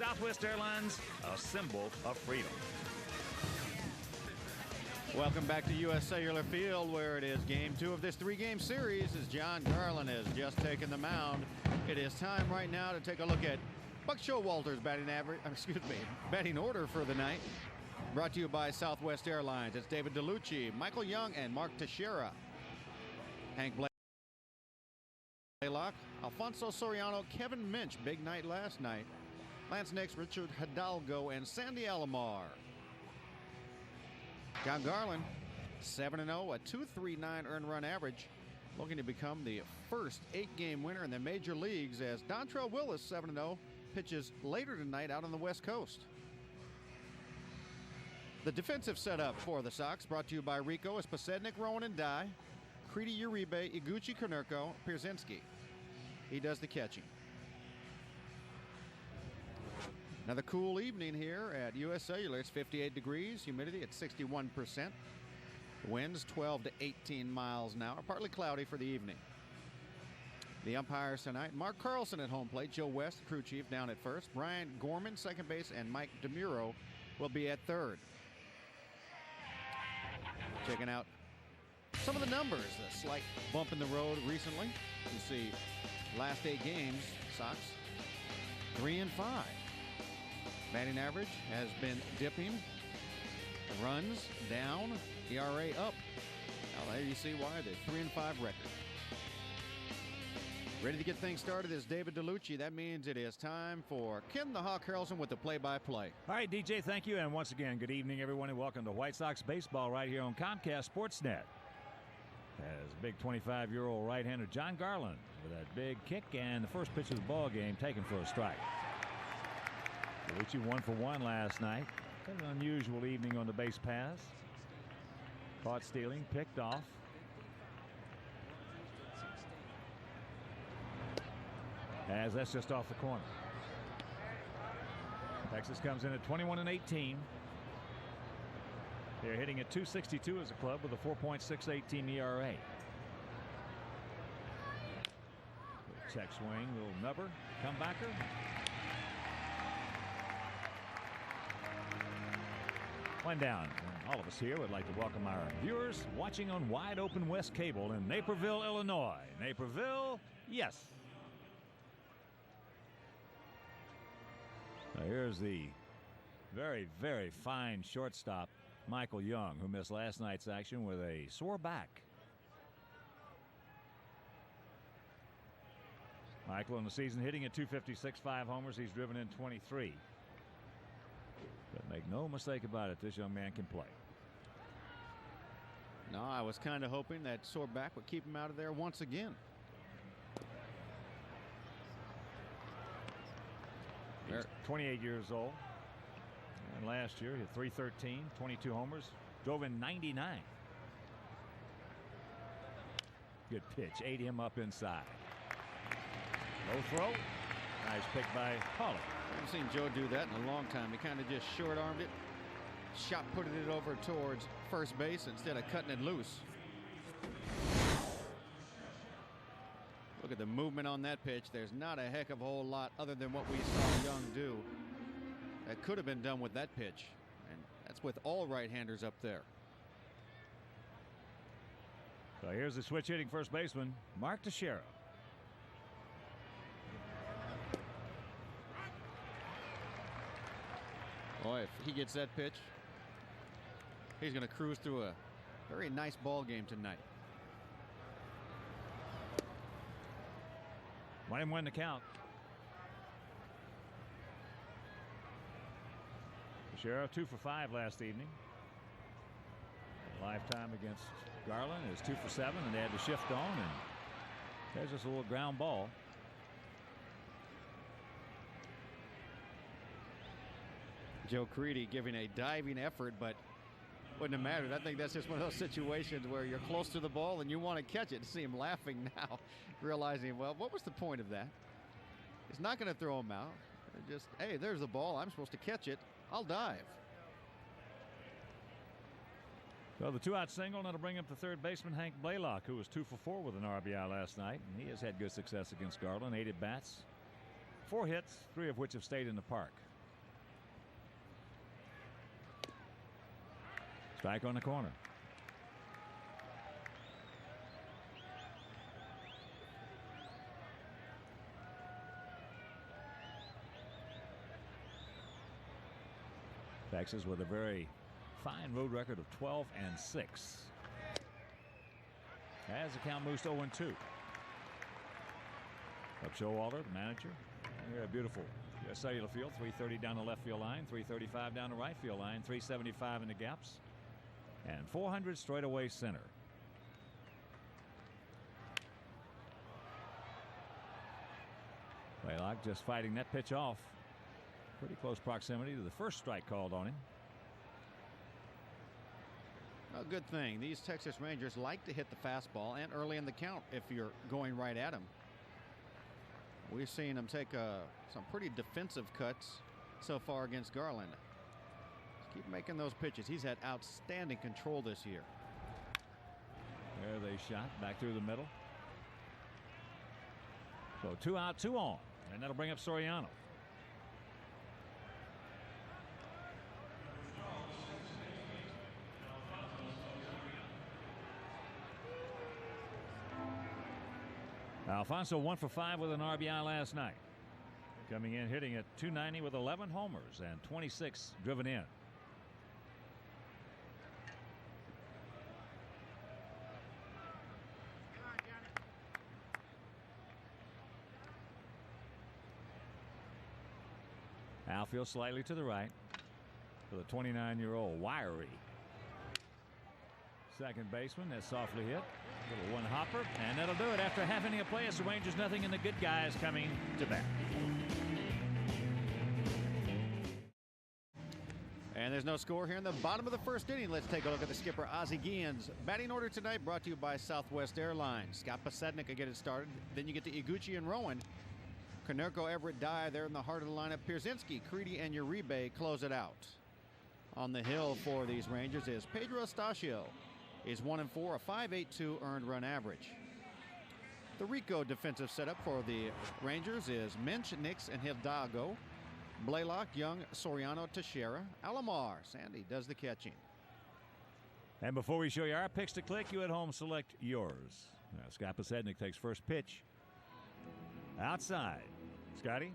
Southwest Airlines, a symbol of freedom. Welcome back to U.S. Cellular Field, where it is game 2 of this 3-game series as John Garland has just taken the mound. It is time right now to take a look at Buck Showalter's batting order for the night. Brought to you by Southwest Airlines. It's David DeLucci, Michael Young, and Mark Teixeira. Hank Blaylock, Alfonso Soriano, Kevin Minch, big night last night. Lance Nix, Richard Hidalgo, and Sandy Alomar. John Garland, 7-0, a 2.39 earned run average, looking to become the first 8-game winner in the major leagues as Dontrelle Willis, 7-0, pitches later tonight out on the West Coast. The defensive setup for the Sox, brought to you by Rico, is Posednik, Rowan, and Dye, Credy, Uribe, Iguchi, Konerko, Pierzynski. He does the catching. Another cool evening here at U.S. Cellular. It's 58 degrees, humidity at 61%. Winds 12 to 18 miles an hour, partly cloudy for the evening. The umpires tonight: Mark Carlson at home plate, Joe West, crew chief, down at first, Brian Gorman, second base, and Mike DeMuro will be at third. Checking out some of the numbers, a slight bump in the road recently. You see, last 8 games, Sox 3-5. Batting average has been dipping. Runs down, ERA up. Now there you see why, the 3-5 record. Ready to get things started is David DeLucci. That means it is time for Ken the Hawk Harrelson with the play-by-play. All right, DJ, thank you. And once again, good evening, everyone, and welcome to White Sox baseball right here on Comcast Sportsnet. As big 25-year-old right-hander John Garland with that big kick and the first pitch of the ball game taken for a strike. DeLucci 1 for 1 last night. An unusual evening on the base pass. Caught stealing, picked off. As that's just off the corner. Texas comes in at 21-18. They're hitting at .262 as a club with a 4.68 team ERA. Check swing, little nubber, comebacker. One down. And all of us here would like to welcome our viewers watching on Wide Open West Cable in Naperville, Illinois. Naperville, yes. Now here's the very, very fine shortstop, Michael Young, who missed last night's action with a sore back. Michael in the season hitting at .256, 5 homers. He's driven in 23. But make no mistake about it, this young man can play. No, I was kind of hoping that sore back would keep him out of there once again. He's 28 years old. And last year, he hit .313, 22 homers, drove in 99. Good pitch, ate him up inside. Low throw. Nice pick by Pauly. I haven't seen Joe do that in a long time. He kind of just short-armed it, putting it over towards first base instead of cutting it loose. Look at the movement on that pitch. There's not a heck of a whole lot other than what we saw Young do that could have been done with that pitch. And that's with all right-handers up there. So here's the switch hitting first baseman, Mark Teixeira. Boy, if he gets that pitch, he's going to cruise through a very nice ball game tonight. 1-1 to count. Teixeira 2 for 5 last evening. Lifetime against Garland is 2 for 7, and they had to shift on, and there's just a little ground ball. Joe Credy giving a diving effort, but wouldn't have mattered. I think that's just one of those situations where you're close to the ball and you want to catch it. See him laughing now, realizing, well, what was the point of that? He's not going to throw him out. Just, hey, there's the ball. I'm supposed to catch it. I'll dive. So the 2-out single, and that'll bring up the third baseman, Hank Blaylock, who was 2 for 4 with an RBI last night. And he has had good success against Garland. 8 at bats, 4 hits, 3 of which have stayed in the park. Strike on the corner. Texas with a very fine road record of 12-6. As the count moves to 0-2. Buck Showalter, the manager. Here, a beautiful cellular field. 330 down the left field line, 335 down the right field line, 375 in the gaps, and 400 straight away center. Blaylock just fighting that pitch off. Pretty close proximity to the first strike called on him. A good thing. These Texas Rangers like to hit the fastball and early in the count if you're going right at them. We've seen him take some pretty defensive cuts so far against Garland. Just keep making those pitches. He's had outstanding control this year. There they shot back through the middle. So 2 out, 2 on, and that'll bring up Soriano. Alfonso 1 for 5 with an RBI last night. Coming in hitting at .290 with 11 homers and 26 driven in. Outfield slightly to the right for the 29-year-old wiry second baseman. That's softly hit. Little one hopper, and that'll do it. After half inning of play, it's the Rangers nothing, and the good guys coming to bat. And there's no score here in the bottom of the first inning. Let's take a look at the skipper, Ozzie Guillen's batting order tonight, brought to you by Southwest Airlines. Scott Pasednik will get it started. Then you get to Iguchi and Rowan. Konerko, Everett, Dye there in the heart of the lineup. Pierzynski, Creedy, and Uribe close it out. On the hill for these Rangers is Pedro Estacio. Is 1-4, a .582 earned run average. The Rico defensive setup for the Rangers is Minch, Nix, and Hidalgo. Blaylock, Young, Soriano, Teixeira, Alomar. Sandy does the catching. And before we show you our picks to click, you at home select yours. Now, Scott Pasednik takes first pitch. Outside. Scotty.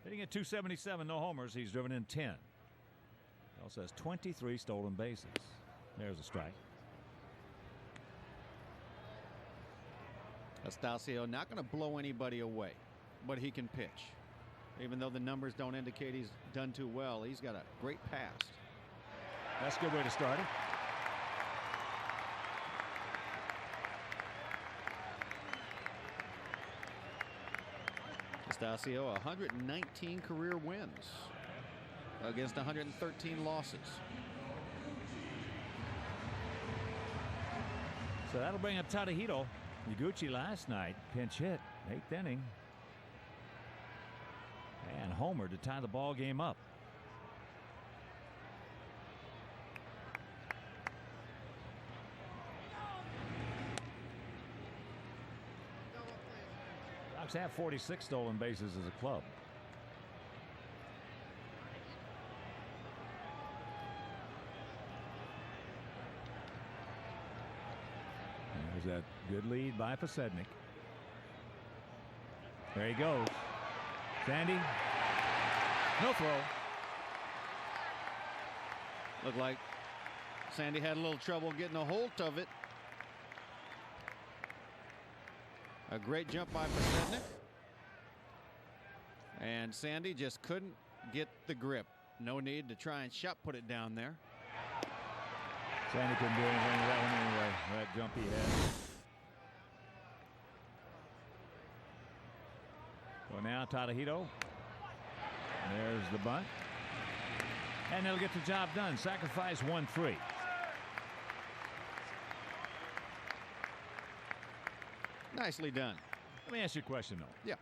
Hitting at .277, no homers. He's driven in 10. He also has 23 stolen bases. There's a strike. Estacio not going to blow anybody away, but he can pitch. Even though the numbers don't indicate he's done too well, he's got a great past. That's a good way to start it. Estacio, 119 career wins against 113 losses. So that'll bring up Tadahito. Iguchi last night, pinch hit, 8th inning. And homer to tie the ball game up. Sox have 46 stolen bases as a club. There's that good lead by Pasednik. There he goes. Sandy. No throw. Looked like Sandy had a little trouble getting a hold of it. A great jump by Pasednik. And Sandy just couldn't get the grip. No need to try and shot put it down there. Sandy couldn't do anything with that one anyway. That jump he had. So now Tadahito. There's the bunt. And they'll get the job done. Sacrifice 1-3. Nicely done. Let me ask you a question, though. Yeah.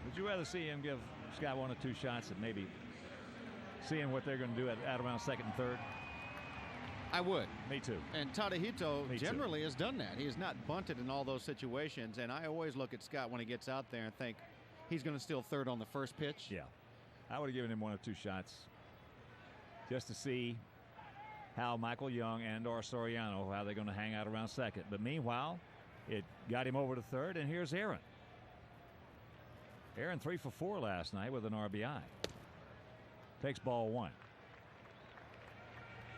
Would you rather see him give Scott 1 or 2 shots at maybe seeing what they're going to do at around second and third? I would. Me too. And Tadahito generally has done that. He has not bunted in all those situations. And I always look at Scott when he gets out there and think he's going to steal third on the first pitch. Yeah. I would have given him 1 or 2 shots just to see how Michael Young and or Soriano, how they're going to hang out around second. But meanwhile, it got him over to third, and here's Aaron. Aaron 3 for 4 last night with an RBI. Takes ball 1.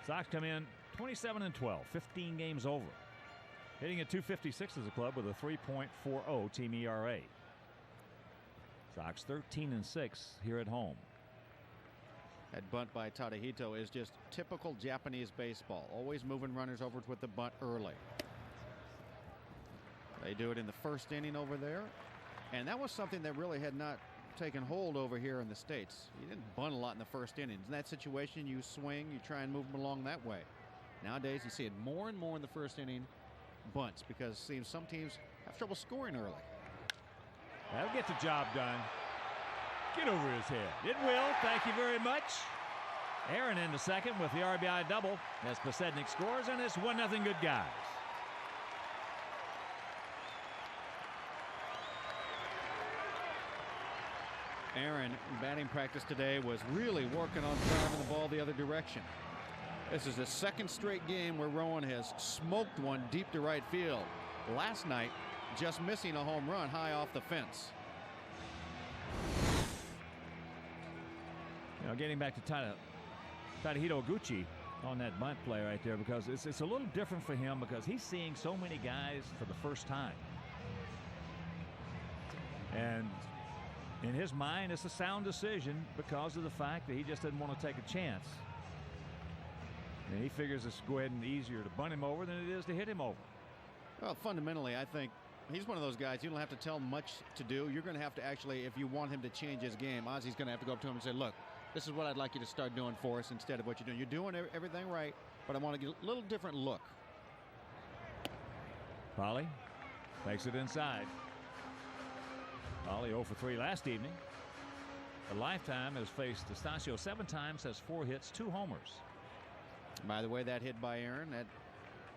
Sox come in 27-12, 15 games over. Hitting at .256 as a club with a 3.40 team ERA. Sox 13-6 here at home. That bunt by Tadahito is just typical Japanese baseball. Always moving runners over with the bunt early. They do it in the first inning over there. And that was something that really had not taken hold over here in the States. You didn't bunt a lot in the first innings. In that situation, you swing, you try and move them along that way. Nowadays, you see it more and more in the first inning bunts because it seems some teams have trouble scoring early. That'll get the job done. Get over his head. It will. Thank you very much. Aaron into second with the RBI double as Posednik scores, and it's 1-0 good guys. Aaron, in batting practice today, was really working on driving the ball the other direction. This is the second straight game where Rowan has smoked one deep to right field. Last night, just missing a home run high off the fence. You know, getting back to Tadahito Oguchi on that bunt play right there, because it's a little different for him because he's seeing so many guys for the first time. And in his mind, it's a sound decision because of the fact that he just didn't want to take a chance. And he figures it's go ahead and easier to bunt him over than it is to hit him over. Well, fundamentally, I think he's one of those guys you don't have to tell him much to do. You're going to have to actually, if you want him to change his game, Ozzy's going to have to go up to him and say, look, this is what I'd like you to start doing for us instead of what you're doing. You're doing everything right, but I want to get a little different look. Polly takes it inside. Polly 0 for 3 last evening. A lifetime has faced Estacio 7 times, has 4 hits, 2 homers. By the way, that hit by Aaron, that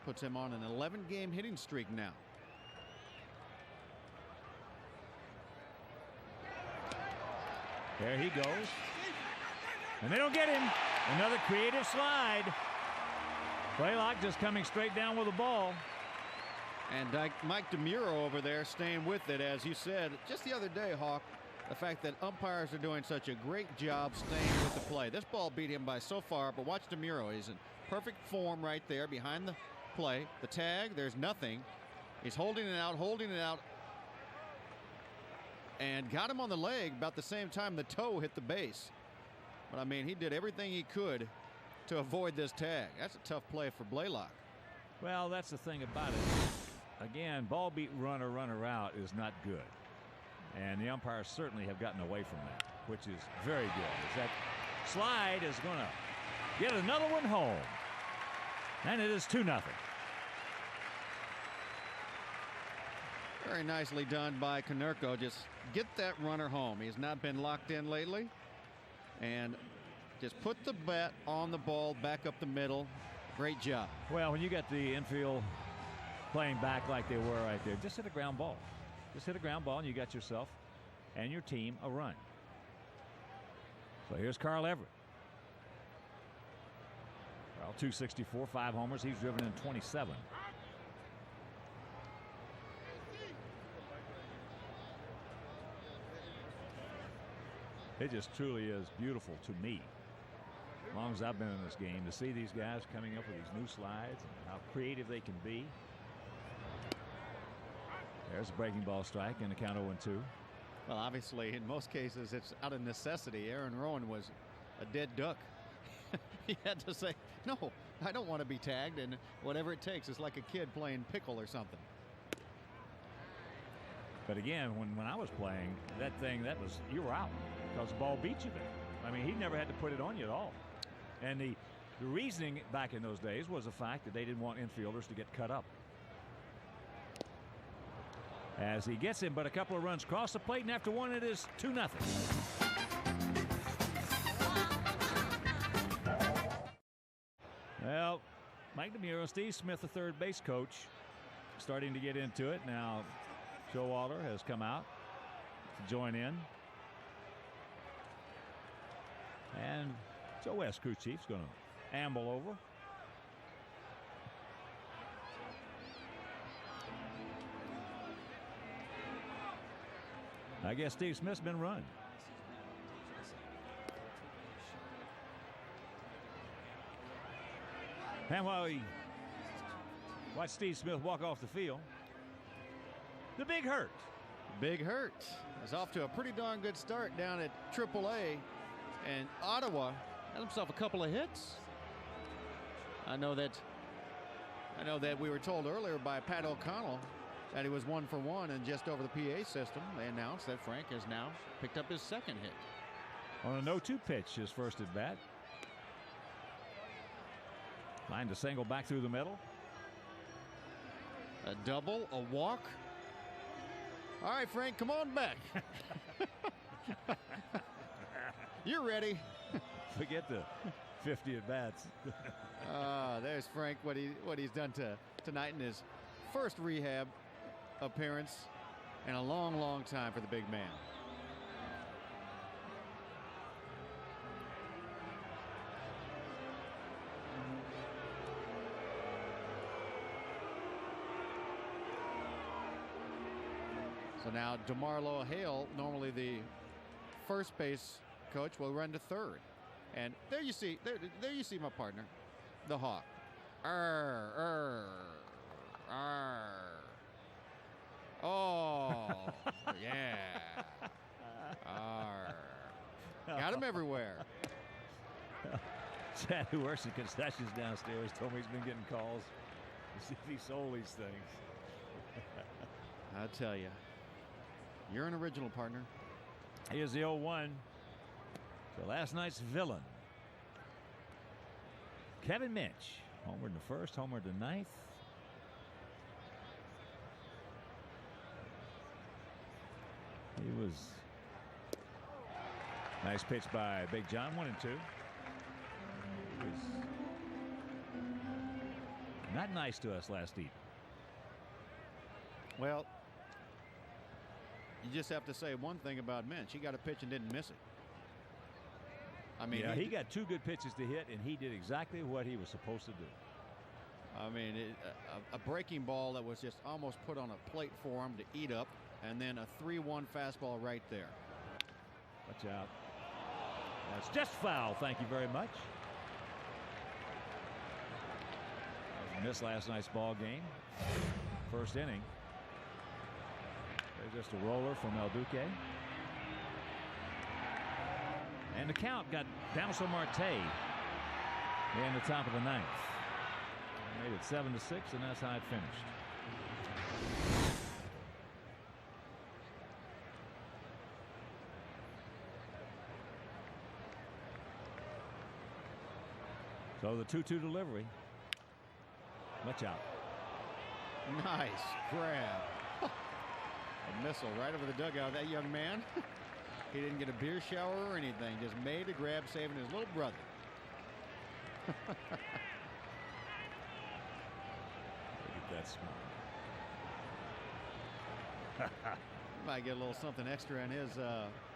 puts him on an 11-game hitting streak now. There he goes. And they don't get him. Another creative slide. Blaylock just coming straight down with the ball. And Mike DeMuro over there staying with it, as you said just the other day, Hawk. The fact that umpires are doing such a great job staying with the play. This ball beat him by so far, but watch DeMuro. He's in perfect form right there behind the play. The tag, there's nothing. He's holding it out, and got him on the leg about the same time the toe hit the base. But I mean, he did everything he could to avoid this tag. That's a tough play for Blaylock. Well, that's the thing about it. Again, ball beat runner out is not good. And the umpires certainly have gotten away from that, which is very good. As that slide is going to get another one home. And it is 2-0. Very nicely done by Konerko. Just get that runner home. He's not been locked in lately. And just put the bat on the ball back up the middle. Great job. Well, when you got the infield playing back like they were right there, just hit a ground ball. Just hit a ground ball and you got yourself and your team a run. So here's Carl Everett. Well, 264, 5 homers. He's driven in 27. It just truly is beautiful to me, as long as I've been in this game, to see these guys coming up with these new slides and how creative they can be. There's a breaking ball strike and a count 0-2. Well, obviously, in most cases, it's out of necessity. Aaron Rowan was a dead duck. He had to say, no, I don't want to be tagged, and whatever it takes. It's like a kid playing pickle or something. But again, when I was playing, you were out because the ball beat you there. I mean, he never had to put it on you at all. And the reasoning back in those days was the fact that they didn't want infielders to get cut up. As he gets him, but a couple of runs cross the plate, and after one, it is 2-0. Well, Mike DeMuro, Steve Smith, the third base coach, starting to get into it. Now, Showalter has come out to join in. And Joe West, crew chief's going to amble over. I guess Steve Smith's been run. And while we watch Steve Smith walk off the field, the Big Hurt. Big Hurt is off to a pretty darn good start down at AAA, and Ottawa had himself a couple of hits. I know that we were told earlier by Pat O'Connell that he was 1 for 1, and just over the PA system they announced that Frank has now picked up his second hit. On a 0-2 pitch, his first at bat. Lined a single back through the middle. A double, a walk. All right, Frank, come on back. You're ready. Forget the 50 at bats. There's Frank, what he's done tonight in his first rehab appearance in a long, long time for the big man. So now DeMarlo Hale, normally the first base coach, will run to third. And there you see my partner, the Hawk. Oh, yeah. Got him everywhere. Chad, who works in concessions downstairs, told me he's been getting calls to see if he sold these things. I tell you, you're an original, partner. Here's the 0-1. So last night's villain, Kevin Minch, homered in the first, homered in the ninth. He was nice pitch by Big John, 1 and 2. He was not nice to us last evening. Well, you just have to say one thing about Minch. He got a pitch and didn't miss it. I mean, yeah, he got 2 good pitches to hit, and he did exactly what he was supposed to do. I mean, a breaking ball that was just almost put on a plate for him to eat up, and then a 3-1 fastball right there. Watch out. That's just foul. Thank you very much. Missed last night's ball game. First inning. There's just a roller from El Duque. And the count got Dalso Marte in the top of the ninth. Made it 7-6, and that's how it finished. So the 2-2 delivery. Watch out. Nice grab. A missile right over the dugout. That young man, he didn't get a beer shower or anything. Just made a grab, saving his little brother. Look at that smile. Might get a little something extra in his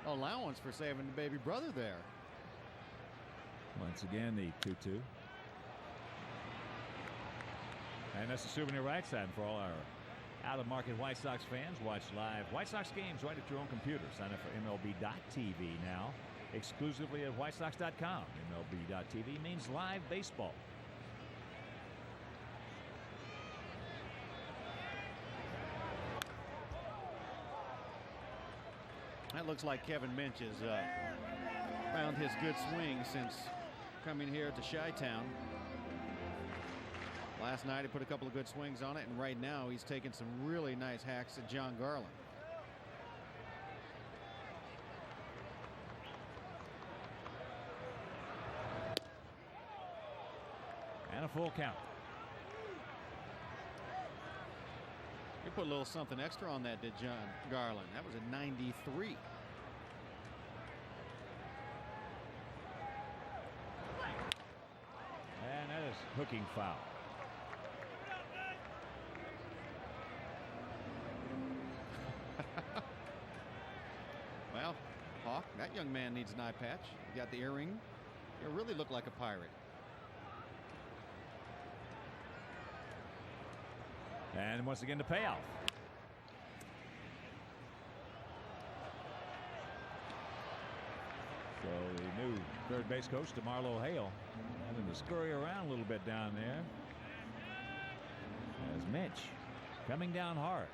allowance for saving the baby brother there. Once again, the 2-2. And that's the souvenir right side for all our out-of-market White Sox fans. Watch live White Sox games right at your own computer. Sign up for MLB.TV now, exclusively at WhiteSox.com. MLB.TV means live baseball. That looks like Kevin Minch has found his good swing since coming here to Chi-Town. Last night he put a couple of good swings on it, and right now he's taking some really nice hacks at John Garland. And a full count. He put a little something extra on that, did John Garland. That was a 93. And that is hooking foul. young man needs an eye patch. You got the earring. You really look like a pirate. And once again, the payoff. So the new third base coach, DeMarlo Hale, having to scurry around a little bit down there. As Mitch coming down hard.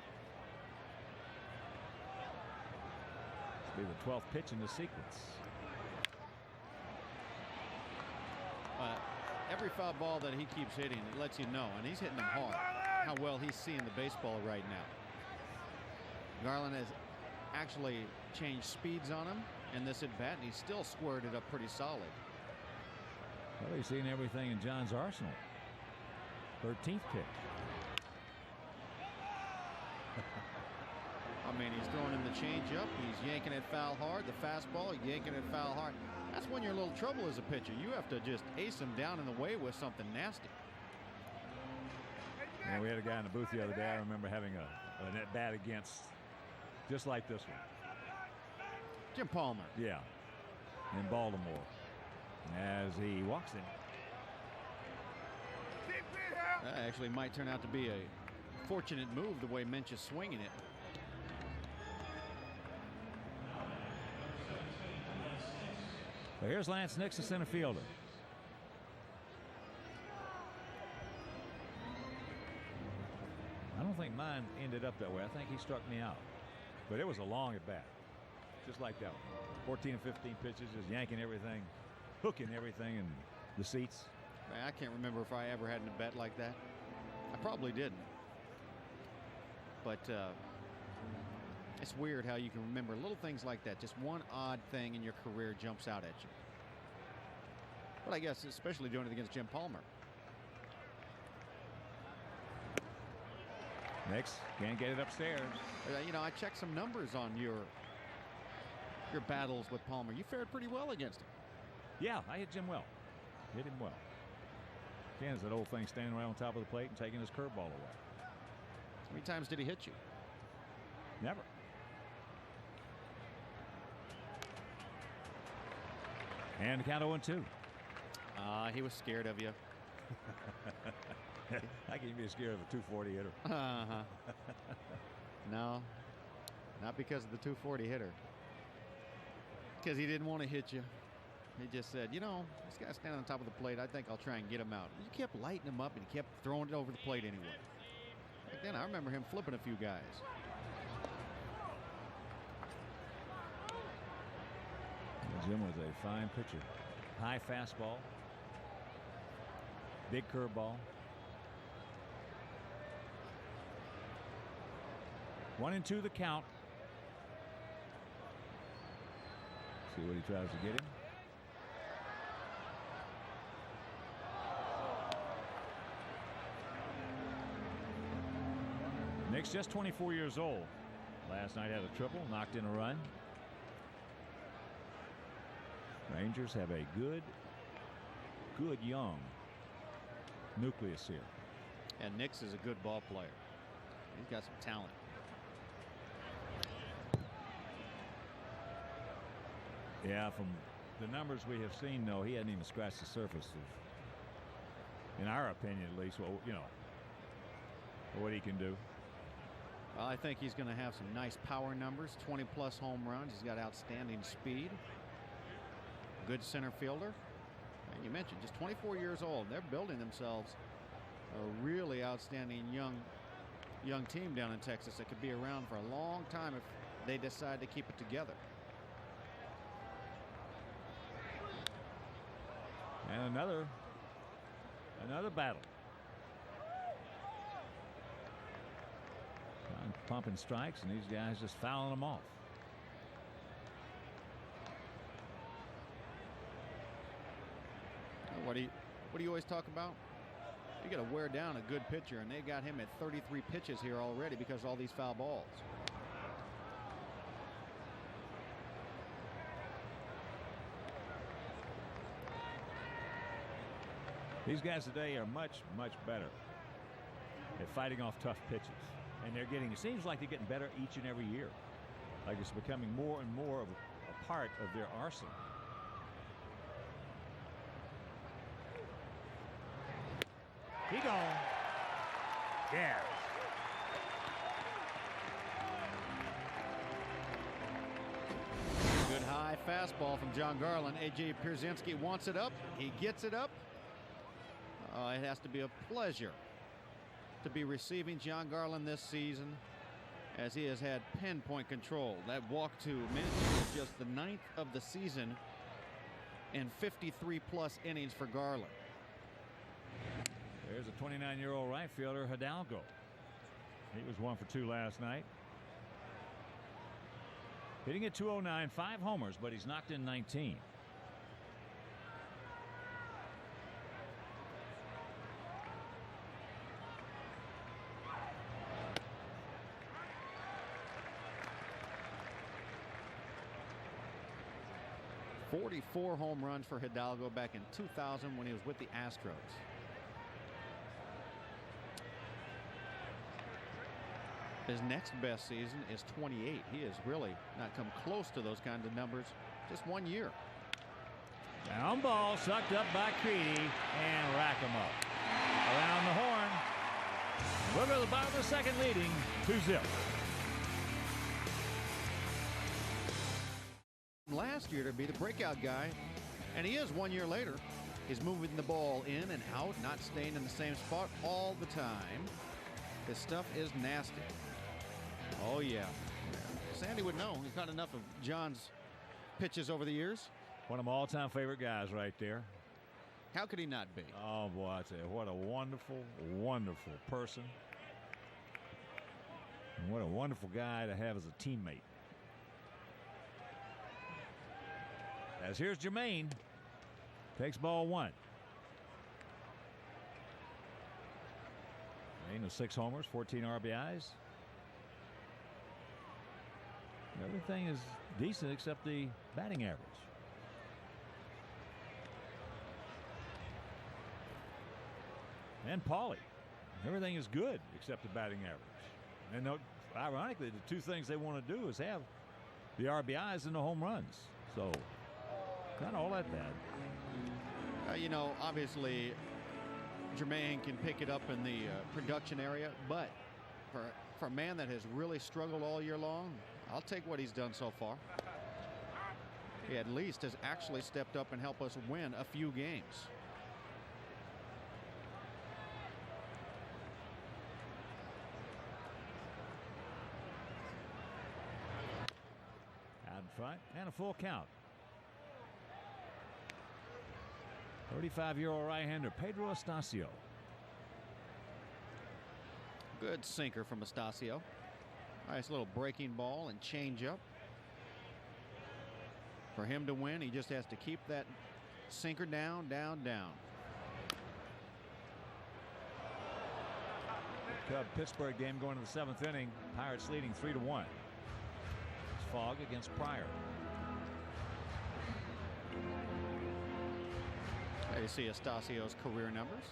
This will be the 12th pitch in the sequence. Every foul ball that he keeps hitting, it lets you know, and he's hitting them hard, how well he's seeing the baseball right now. Garland has actually changed speeds on him in this at bat, and he's still squared it up pretty solid. Well, he's seen everything in John's arsenal. 13th pitch. I mean, he's throwing him the changeup. He's yanking it foul hard. The fastball, yanking it foul hard. That's when you're in a little trouble as a pitcher. You have to just ace him down in the way with something nasty. Yeah, we had a guy in the booth the other day. I remember having a net bat against just like this one. Jim Palmer. Yeah, in Baltimore. As he walks in. That actually might turn out to be a fortunate move the way Minch is swinging it. So here's Lance Nix, the center fielder. I don't think mine ended up that way. I think he struck me out. But it was a long at bat. Just like that one. 14 and 15 pitches, just yanking everything, hooking everything in the seats. Man, I can't remember if I ever had a bet like that. I probably didn't. But it's weird how you can remember little things like that. Just one odd thing in your career jumps out at you. But I guess especially doing it against Jim Palmer. Nix can't get it upstairs. You know, I checked some numbers on your battles with Palmer. You fared pretty well against him. Yeah, I hit Jim well. Hit him well. Again, it's that old thing, standing right on top of the plate and taking his curveball away. How many times did he hit you? Never. And the count 0-2. He was scared of you. I can be scared of a 240 hitter. No, not because of the 240 hitter. Because he didn't want to hit you. He just said, you know, this guy's standing on top of the plate. I think I'll try and get him out. You kept lighting him up and he kept throwing it over the plate anyway. Back then, I remember him flipping a few guys. Jim was a fine pitcher. High fastball. Big curveball. 1-2 the count. See what he tries to get him. Nick's just 24 years old. Last night had a triple, knocked in a run. Rangers have a good young nucleus here. And Nix is a good ball player. He's got some talent. Yeah, from the numbers we have seen, though, he hasn't even scratched the surface of, in our opinion at least, well, you know, what he can do. Well, I think he's going to have some nice power numbers, 20-plus home runs. He's got outstanding speed. Good center fielder. And you mentioned just 24 years old. They're building themselves a really outstanding young team down in Texas that could be around for a long time if they decide to keep it together. And another battle. Pumping strikes, and these guys just fouling them off. What do you always talk about? You got to wear down a good pitcher, and they got him at 33 pitches here already because of all these foul balls. These guys today are much better at fighting off tough pitches, and they're getting, it seems like they're getting better each and every year. Like it's becoming more and more of a part of their arsenal. He gone. Yeah. Good high fastball from John Garland. A.J. Pierzynski wants it up. He gets it up. It has to be a pleasure to be receiving John Garland this season, as he has had pinpoint control. That walk to Minch is just the 9th of the season in 53-plus innings for Garland. There's a 29-year-old right fielder, Hidalgo. He was 1 for 2 last night. Hitting at .209, 5 homers, but he's knocked in 19. .44 home runs for Hidalgo back in 2000 when he was with the Astros. His next best season is 28. He has really not come close to those kinds of numbers just 1 year. Down ball, sucked up by Creedy, and rack him up. Around the horn. Booger at the bottom of the second, leading 2-0. Last year to be the breakout guy, and he is 1 year later. He's moving the ball in and out, not staying in the same spot all the time. His stuff is nasty. Oh, yeah. Sandy would know. He's got enough of John's pitches over the years. One of my all-time favorite guys right there. How could he not be? Oh, boy, I tell you, what a wonderful, wonderful person. And what a wonderful guy to have as a teammate. As here's Jermaine. Takes ball 1. Jermaine with 6 homers, 14 RBIs. Everything is decent except the batting average. And Paulie. Everything is good except the batting average. And ironically, the two things they want to do is have the RBIs and the home runs. So, not all that bad. You know, obviously, Jermaine can pick it up in the production area, but for a man that has really struggled all year long, I'll take what he's done so far. He at least has actually stepped up and helped us win a few games. Out in front and a full count. 35-year-old right-hander Pedro Estacio. Good sinker from Estacio. Nice little breaking ball and change-up. For him to win, he just has to keep that sinker down, down, down. Cub-Pittsburgh game going to the 7th inning. Pirates leading 3-1. It's Fogg against Pryor. There you see Estacio's career numbers.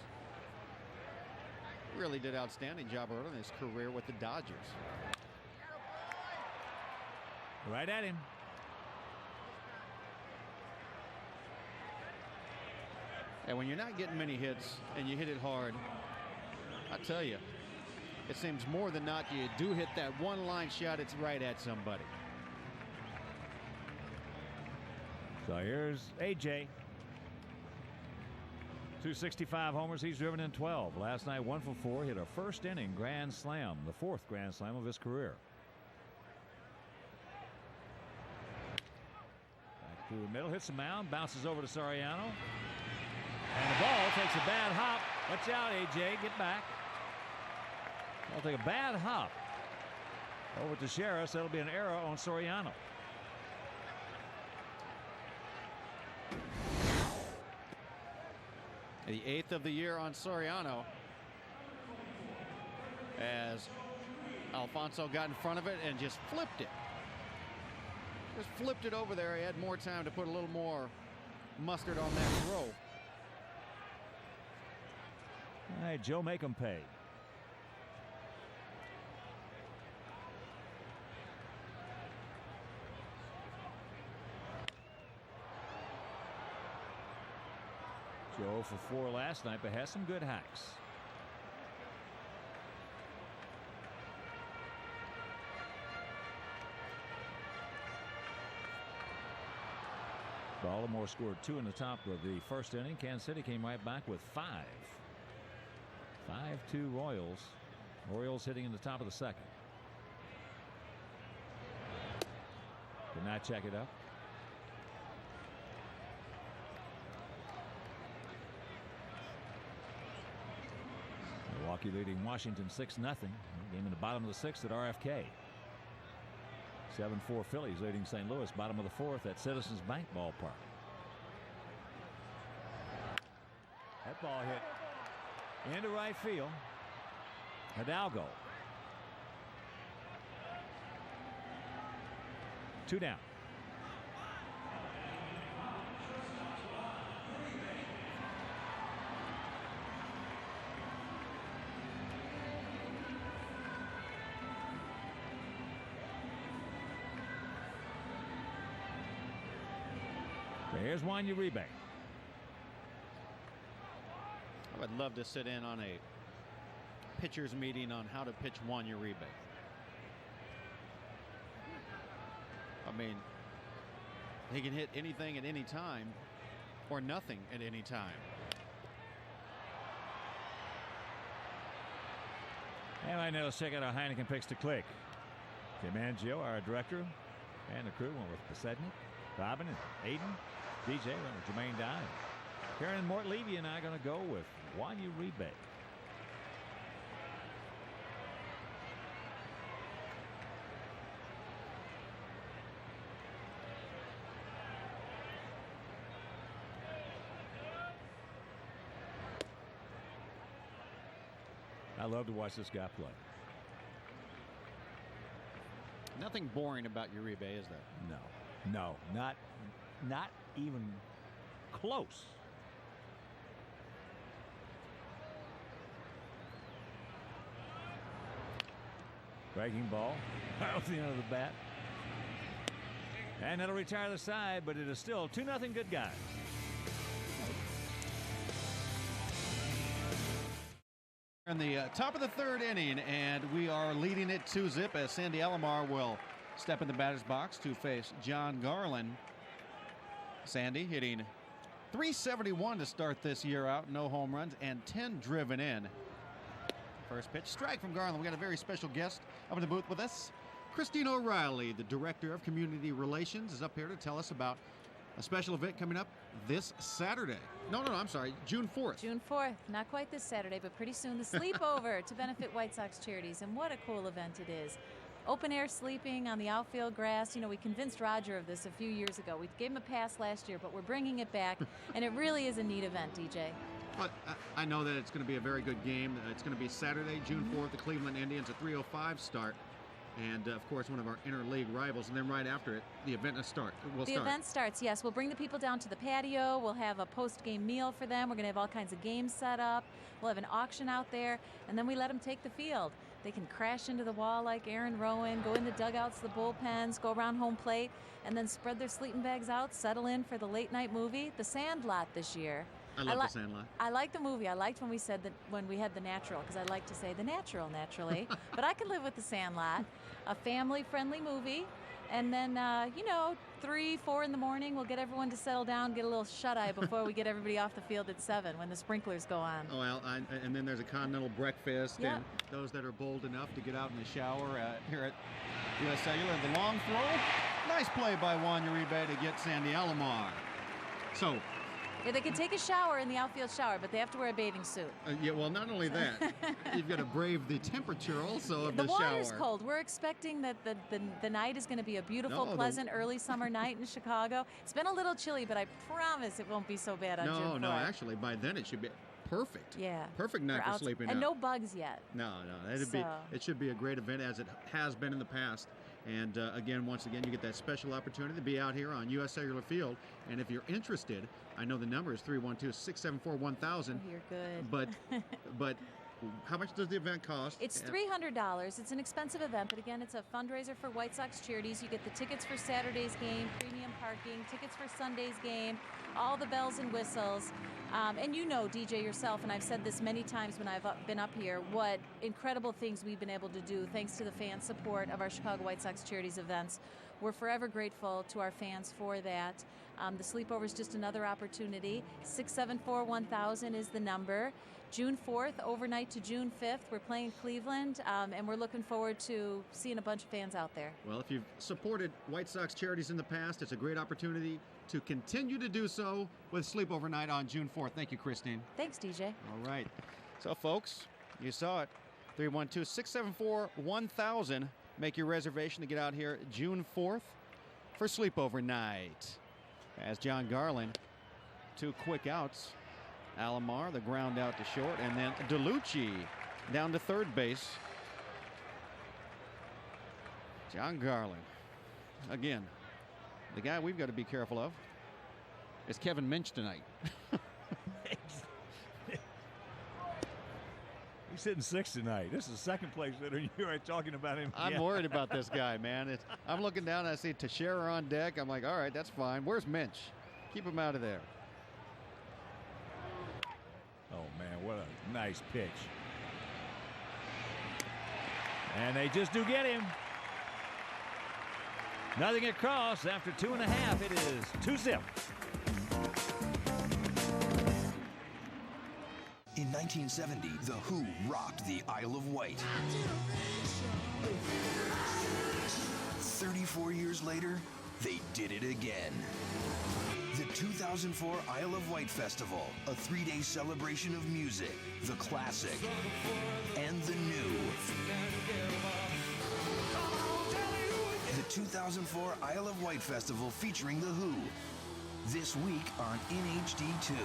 Really did outstanding job early in his career with the Dodgers. Right at him. And when you're not getting many hits and you hit it hard, I tell you, it seems more than not you do hit that one line shot, it's right at somebody. So here's AJ. 265 homers. He's driven in 12. Last night, 1 for 4. Hit a first inning grand slam, the 4th grand slam of his career. Back through the middle, hits the mound, bounces over to Soriano. And the ball takes a bad hop. Watch out, AJ. Get back. I'll take a bad hop over to Sheriff. That'll be an error on Soriano. The 8th of the year on Soriano, as Alfonso got in front of it and just flipped it. Just flipped it over there. He had more time to put a little more mustard on that throw. All right, Joe, make him pay. Joe for 4 last night, but has some good hikes. Baltimore scored 2 in the top of the first inning. Kansas City came right back with 5. 5-2 Royals. Orioles hitting in the top of the second. Did not check it up. Milwaukee leading Washington 6-0. Game in the bottom of the 6th at RFK. 7-4 Phillies leading St. Louis, bottom of the 4th at Citizens Bank Ballpark. That ball hit into right field. Hidalgo. 2 down. Here's Juan Uribe. I would love to sit in on a pitcher's meeting on how to pitch Juan Uribe. I mean, he can hit anything at any time or nothing at any time. And right now, let's check out our Heineken picks to click. Tim Angio, our director, and the crew went with Posednik, Robin, and Aiden. DJ went with Jermaine Dye. Karen Mort Levy and I are going to go with Juan Uribe. I love to watch this guy play. Nothing boring about Uribe, is there? No, not even close. Breaking ball out the end of the bat. And that'll retire the side, but it is still 2-0 good guys. In the top of the 3rd inning, and we are leading it 2-0 as Sandy Alomar will step in the batter's box to face John Garland. Sandy hitting .371 to start this year out. No home runs and 10 driven in. First pitch, strike from Garland. We got a very special guest up in the booth with us. Christine O'Reilly, the Director of Community Relations, is up here to tell us about a special event coming up this Saturday. No, I'm sorry, June 4th. June 4th. Not quite this Saturday, but pretty soon. The sleepover to benefit White Sox charities. And what a cool event it is. Open air sleeping on the outfield grass. You know, we convinced Roger of this a few years ago. We gave him a pass last year, but we're bringing it back. And it really is a neat event, DJ. But I know that it's going to be a very good game. It's going to be Saturday, June 4th, the Cleveland Indians, a 3:05 start. And, of course, one of our interleague rivals. And then right after it, the event will start. The event starts, yes. We'll bring the people down to the patio. We'll have a post-game meal for them. We're going to have all kinds of games set up. We'll have an auction out there. And then we let them take the field. They can crash into the wall like Aaron Rowan, go in the dugouts, the bullpens, go around home plate, and then spread their sleeping bags out, settle in for the late-night movie, The Sandlot, this year. I love The Sandlot. I like the movie. I liked when we said that when we had The Natural, because I like to say The Natural, naturally. But I can live with The Sandlot. A family-friendly movie. And then, 3, 4 in the morning, we'll get everyone to settle down, get a little shut-eye before we get everybody off the field at 7 when the sprinklers go on. Oh, well, and then there's a continental breakfast. Yep. And those that are bold enough to get out in the shower here at U.S. Cellular. The long throw. Nice play by Juan Uribe to get Sandy Alomar. So... Yeah, they can take a shower in the outfield shower, but they have to wear a bathing suit. Yeah, well, not only that, you've got to brave the temperature also of the shower. The water's cold. We're expecting that the night is going to be a beautiful, pleasant, early summer night in Chicago. It's been a little chilly, but I promise it won't be so bad on June 4th. No, actually, by then it should be perfect. Yeah. Perfect night for sleeping and out. no bugs yet. No, it should be a great event as it has been in the past. And once again, you get that special opportunity to be out here on U.S. Cellular Field. And if you're interested, I know the number is 312-674-1000. Oh, you're good. But how much does the event cost? It's $300. It's an expensive event, but again, it's a fundraiser for White Sox charities. You get the tickets for Saturday's game, premium parking, tickets for Sunday's game, all the bells and whistles. And you know, DJ, yourself, and I've said this many times when I've been up here, what incredible things we've been able to do thanks to the fan support of our Chicago White Sox Charities events. We're forever grateful to our fans for that. The sleepover is just another opportunity. 674-1000 is the number. June 4th, overnight to June 5th. We're playing Cleveland, and we're looking forward to seeing a bunch of fans out there. Well, if you've supported White Sox charities in the past, it's a great opportunity to continue to do so with Sleepover Night on June 4th. Thank you, Christine. Thanks, DJ. All right. So, folks, you saw it. 312-674-1000. Make your reservation to get out here June 4th for Sleepover Night. As John Garland, 2 quick outs. Alomar, the ground out to short, and then DeLucci down to third base. John Garland. Again, the guy we've got to be careful of is Kevin Minch tonight. He's hitting 6 tonight. This is the second place hitter. You are talking about him. I'm worried about this guy, man. I'm looking down and I see Teixeira on deck. I'm like, all right, that's fine. Where's Minch? Keep him out of there. Oh, man, what a nice pitch. And they just do get him. Nothing across after 2.5. It is 2-zip. In 1970, The Who rocked the Isle of Wight. 34 years later, they did it again. The 2004 Isle of Wight Festival, a 3-day celebration of music, the classic, and the new. The 2004 Isle of Wight Festival featuring The Who, this week on NHD2.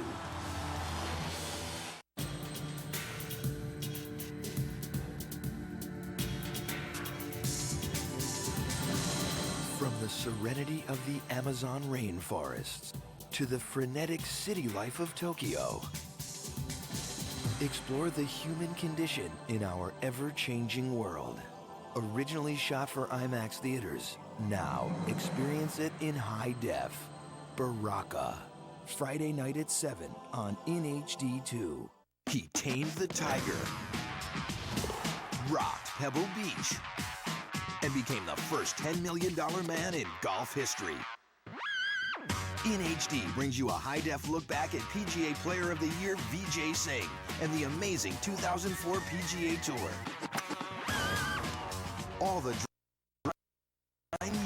From the serenity of the Amazon rainforests to the frenetic city life of Tokyo, explore the human condition in our ever-changing world. Originally shot for IMAX theaters, now experience it in high def. Baraka, Friday night at 7 on NHD2. He tamed the tiger, rocked Pebble Beach, and became the first $10 million man in golf history. NHD brings you a high-def look back at PGA Player of the Year Vijay Singh and the amazing 2004 PGA Tour. All the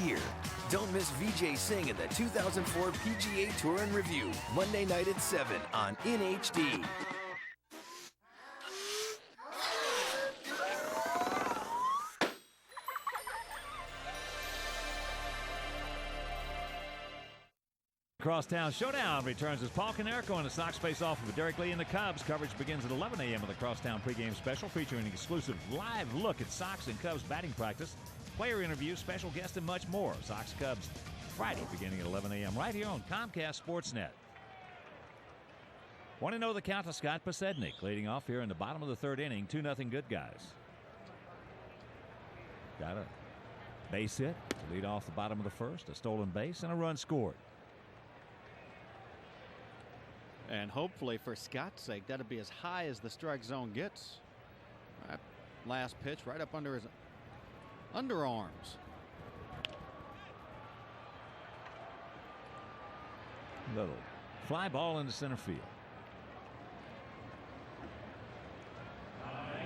year. Don't miss Vijay Singh in the 2004 PGA Tour and Review, Monday night at 7 on NHD. Crosstown Showdown returns as Paul Konerko and the Sox face off with Derek Lee and the Cubs. Coverage begins at 11 a.m. with the Crosstown pregame special featuring an exclusive live look at Sox and Cubs batting practice, player interviews, special guests, and much more. Sox Cubs Friday beginning at 11 a.m. right here on Comcast Sportsnet. Want to know the count to Scott Posednik leading off here in the bottom of the third inning. 2-0 good guys. Got a base hit to lead off the bottom of the first, a stolen base, and a run scored. And hopefully, for Scott's sake, that'll be as high as the strike zone gets. That last pitch right up under his underarms. Little fly ball into center field.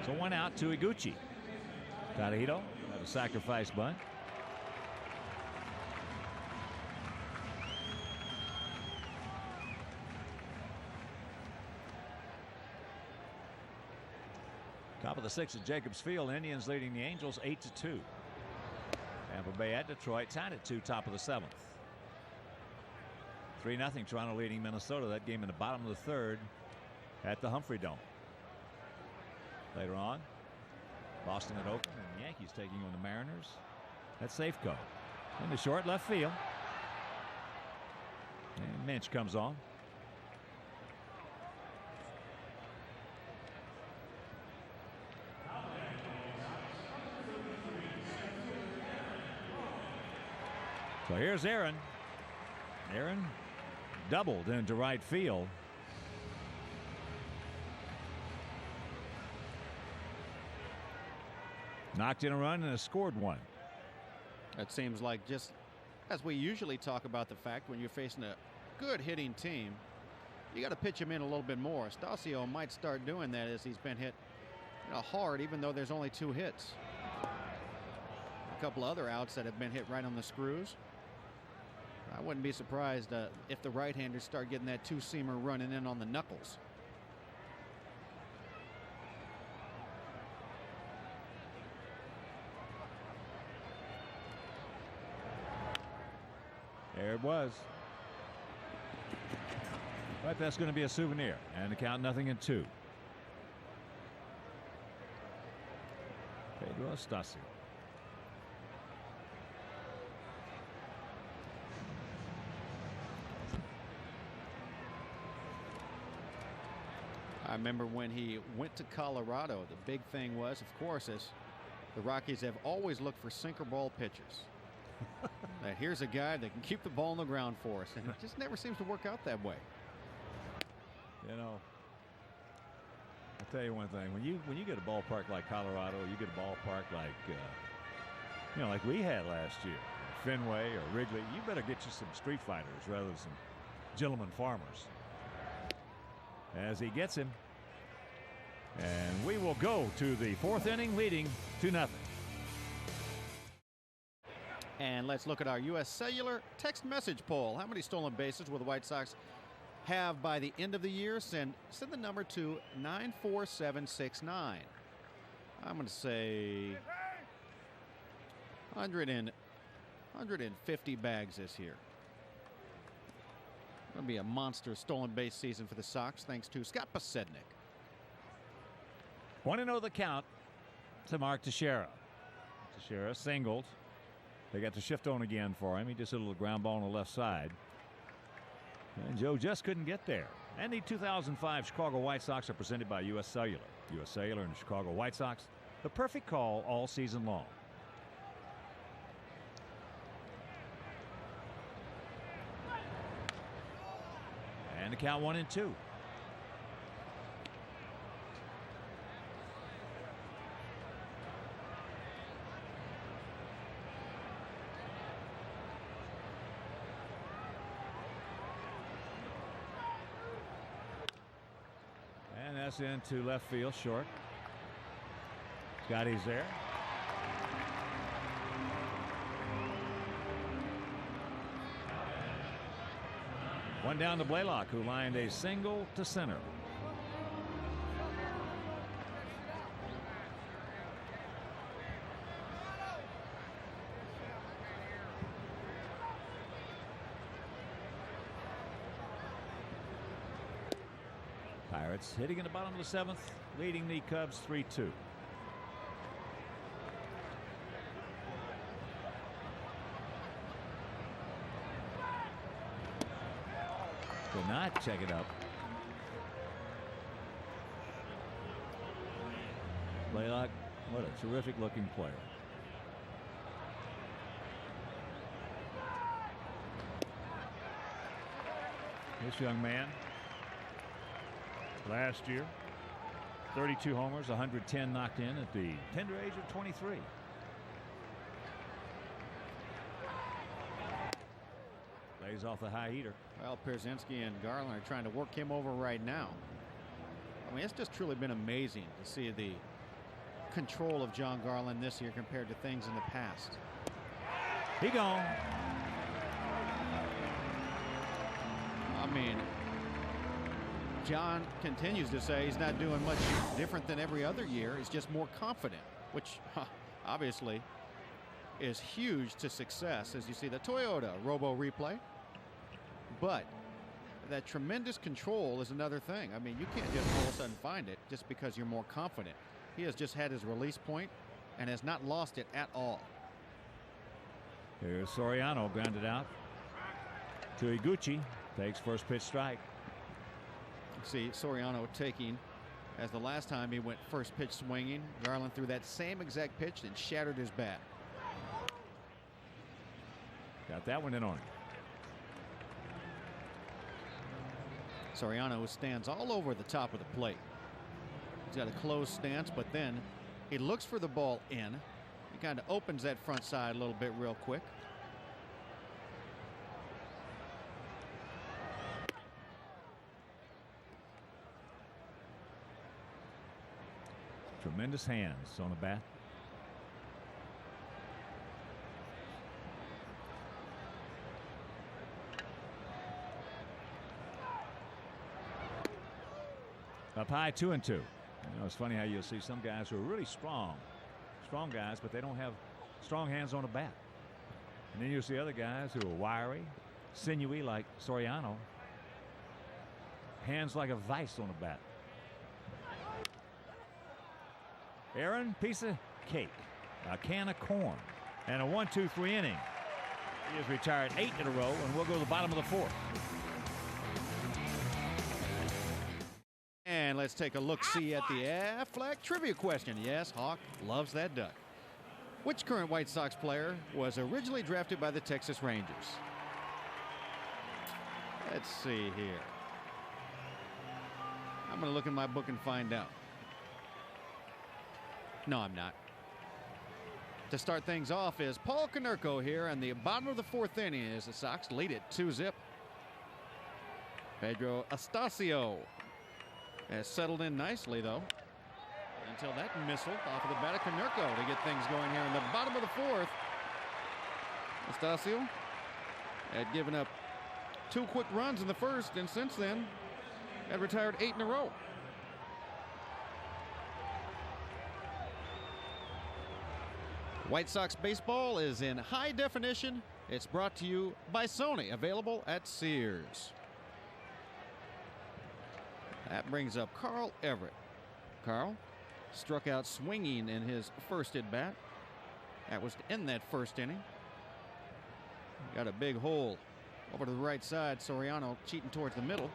So 1 out to Iguchi. Tadahito got a sacrifice bunt. Top of the 6th at Jacobs Field. Indians leading the Angels 8-2. Tampa Bay at Detroit tied at 2, top of the 7th. 3-0 Toronto leading Minnesota. That game in the bottom of the third at the Humphrey Dome. Later on, Boston at Oakland and Yankees taking on the Mariners at Safeco. In the short left field. And Minch comes on. So here's Aaron. Aaron doubled into right field. Knocked in a run and has scored one. It seems like, just as we usually talk about the fact when you're facing a good hitting team, you got to pitch him in a little bit more. Stasio might start doing that as he's been hit hard, even though there's only 2 hits. A couple other outs that have been hit right on the screws. I wouldn't be surprised if the right-handers start getting that 2-seamer running in on the knuckles. There it was. But that's going to be a souvenir. And the count 0-2. Pedro Stasio. I remember when he went to Colorado, the big thing was, of course, is the Rockies have always looked for sinker ball pitchers. That here's a guy that can keep the ball on the ground for us, and it just never seems to work out that way. You know, I'll tell you one thing: when you get a ballpark like Colorado, you get a ballpark like like we had last year, Fenway or Wrigley. You better get you some street fighters rather than some gentleman farmers. As he gets him, and we will go to the 4th inning, leading 2-0. And let's look at our U.S. Cellular text message poll. How many stolen bases will the White Sox have by the end of the year? Send the number to 94769. I'm going to say 150 bags this year. It'll be a monster stolen base season for the Sox, thanks to Scott Pasednik. 1-0 the count to Mark Teixeira. Teixeira singled. They got the shift on again for him. He just hit a little ground ball on the left side. And Joe just couldn't get there. And the 2005 Chicago White Sox are presented by U.S. Cellular. U.S. Cellular and the Chicago White Sox, the perfect call all season long. And the count 1-2. And that's into left field short. Scotty's there. One down to Blaylock, who lined a single to center. Pirates hitting in the bottom of the 7th, leading the Cubs 3-2. Could not check it up. Blaylock, what a terrific looking player. This young man, last year, 32 homers, 110 knocked in at the tender age of 23. Lays off the high heater. Well, Pierzynski and Garland are trying to work him over right now. I mean, it's just truly been amazing to see the control of John Garland this year compared to things in the past. He gone. I mean, John continues to say he's not doing much different than every other year. He's just more confident, which obviously is huge to success, as you see the Toyota Robo replay. But that tremendous control is another thing. I mean, you can't just all of a sudden find it just because you're more confident. He has just had his release point and has not lost it at all. Here's Soriano, grounded out to Iguchi. Takes first pitch strike. See Soriano taking, as the last time he went first pitch swinging, Garland threw that same exact pitch and shattered his bat. Got that one in on him. Soriano stands all over the top of the plate. He's got a closed stance, but then he looks for the ball in. He kind of opens that front side a little bit real quick. Tremendous hands on the bat. Up high, 2-2. You know, it's funny how you'll see some guys who are really strong guys, but they don't have strong hands on the bat. And then you'll see other guys who are wiry, sinewy like Soriano. Hands like a vice on the bat. Aaron, piece of cake, a can of corn, and a 1-2-3 inning. He has retired 8 in a row, and we'll go to the bottom of the 4th. And let's take a look-see at the Aflac trivia question. Yes, Hawk loves that duck. Which current White Sox player was originally drafted by the Texas Rangers? Let's see here. I'm going to look in my book and find out. No, I'm not. To start things off is Paul Konerko here in the bottom of the 4th inning as the Sox lead it 2-0. Pedro Astacio has settled in nicely, though, until that missile off of the bat of Konerko to get things going here in the bottom of the 4th. Astacio had given up 2 quick runs in the first, and since then had retired 8 in a row. White Sox baseball is in high definition. It's brought to you by Sony, available at Sears. That brings up Carl Everett. Carl struck out swinging in his first at bat. That was to end that first inning. Got a big hole over to the right side. Soriano cheating towards the middle.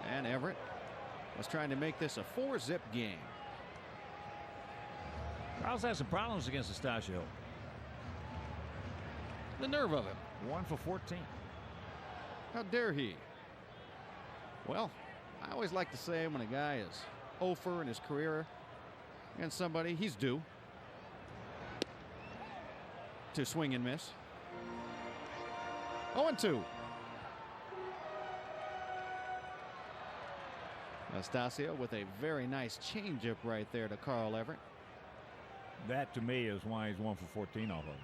And Everett was trying to make this a 4-zip game. Carl's had some problems against Astacio. The nerve of him. 1 for 14. How dare he? Well, I always like to say when a guy is 0-for in his career against somebody, he's due to swing and miss. 0-2. Astacio with a very nice changeup right there to Carl Everett. That to me is why he's 1 for 14 off of him.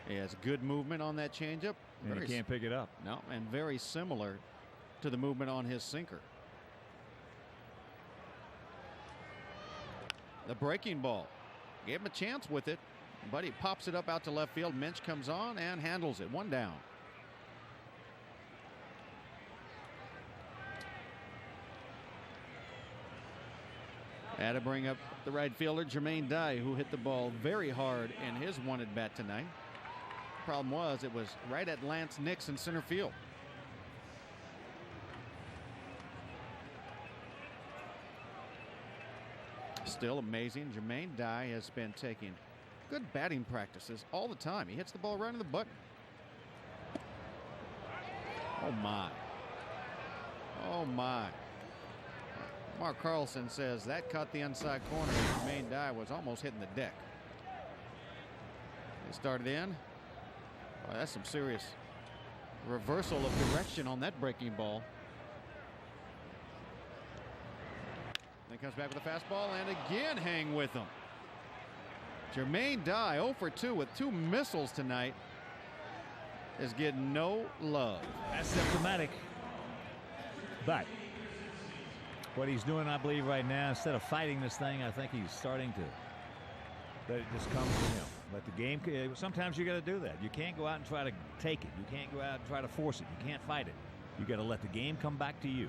He has good movement on that changeup. And he can't pick it up. No, and very similar to the movement on his sinker. The breaking ball. Gave him a chance with it, but he pops it up out to left field. Minch comes on and handles it. 1 down. Had to bring up the right fielder, Jermaine Dye, who hit the ball very hard in his one at bat tonight. Problem was, it was right at Lance Nix in center field. Still amazing. Jermaine Dye has been taking good batting practices all the time. He hits the ball right in the button. Oh my. Oh my. Mark Carlson says that caught the inside corner. Jermaine Dye was almost hitting the deck. They started in. Oh, that's some serious reversal of direction on that breaking ball. Then comes back with a fastball and again hang with him. Jermaine Dye 0 for 2 with 2 missiles tonight is getting no love. That's symptomatic. But what he's doing, I believe, right now, instead of fighting this thing, I think he's starting to let it just come to him. But the game, sometimes you got to do that. You can't go out and try to take it. You can't go out and try to force it. You can't fight it. You got to let the game come back to you.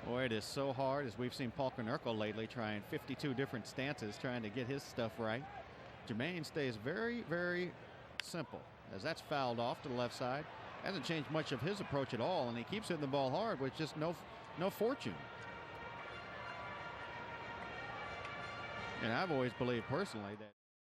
Boy, it is so hard, as we've seen Paul Konerko lately trying 52 different stances, trying to get his stuff right. Jermaine stays very, very simple, as that's fouled off to the left side. Hasn't changed much of his approach at all, and he keeps hitting the ball hard with just no fortune. And I've always believed personally that